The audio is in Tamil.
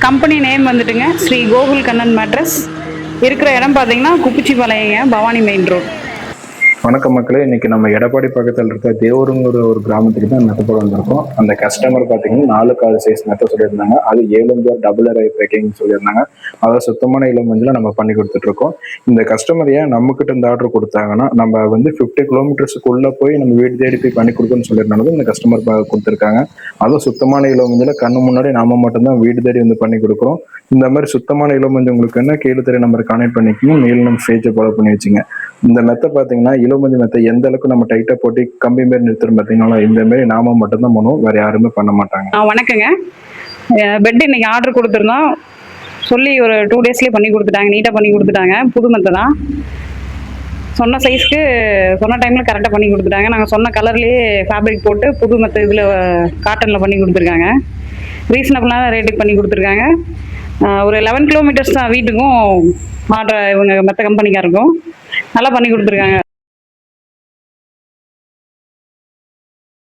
கம்பெனி நேம் வந்துட்டுங்க ஸ்ரீ கோகுல் கண்ணன் மேட்ரஸ். இருக்கிற இடம் பார்த்தீங்கன்னா குப்பிச்சிபாளையங்க, பவானி மெயின் ரோட். வணக்கம் மக்களே, இன்னைக்கு நம்ம எடப்பாடி பக்கத்தில் இருக்க தேவருங்கிற ஒரு கிராமத்துக்கு தான் மெத்த போட வந்திருக்கோம். அந்த கஸ்டமர் பார்த்தீங்கன்னா 4 கால் சைஸ் மெத்த சொல்லியிருந்தாங்க. அது 7 இன்ச் டபுள் அரை பேக்கிங் சொல்லியிருந்தாங்க. அதை சுத்தமான இளமஞ்சில் நம்ம பண்ணி கொடுத்துட்டு இருக்கோம். இந்த கஸ்டமர் ஏன் நம்ம கிட்ட இந்த ஆர்டர் கொடுத்தாங்கன்னா, நம்ம வந்து 50 கிலோமீட்டர்ஸுக்குள்ள போய் நம்ம வீடு தேடி போய் பண்ணி கொடுக்கணும்னு சொல்லியிருந்தாலும் இந்த கஸ்டமர் கொடுத்துருக்காங்க. அதுவும் சுத்தமான இளமஞ்சில் கண்ணு முன்னாடி நாம மட்டும்தான் வீடு தேடி வந்து பண்ணி கொடுக்குறோம். இந்த மாதிரி சுத்தமான இளமஞ்சு உங்களுக்கு என்ன கீழே தெரிய நம்பர் கான்டெக்ட் பண்ணிக்கணும். மேல் நம்ம பேஜை ஃபாலோ பண்ணி வச்சுங்க. இந்த மெத்தை பார்த்தீங்கன்னா இளமஞ்சு மெத்தை எந்த அளவுக்கு நம்ம டைட்டா போட்டு கம்பி மாரி நிறுத்துறோம் பார்த்தீங்கன்னா, இந்த மாரி நாம மட்டும்தான் பண்ணுவோம், வேற யாருமே பண்ண மாட்டாங்க. வணக்கங்க. பெட் இன்னைக்கு ஆர்டர் கொடுத்துருந்தோம். சொல்லி ஒரு 2 டேஸ்லேயே பண்ணி கொடுத்துட்டாங்க. நீட்டாக பண்ணி கொடுத்துட்டாங்க. புது மெத்தை தான். சொன்ன சைஸ்க்கு சொன்ன டைமில் கரெக்டாக பண்ணி கொடுத்துட்டாங்க. நாங்கள் சொன்ன கலர்லேயே ஃபேப்ரிக் போட்டு புது மெத்தை இதில் காட்டனில் பண்ணி கொடுத்துருக்காங்க. ரீசனபிளான ரேட்டுக்கு பண்ணி கொடுத்துருக்காங்க. ஒரு 11 கிலோமீட்டர்ஸ் தான் வீட்டுக்கும் ஆர்டர் இவங்க மெத்த கம்பெனிக்காருக்கும். நல்லா பண்ணி கொடுத்துருக்காங்க.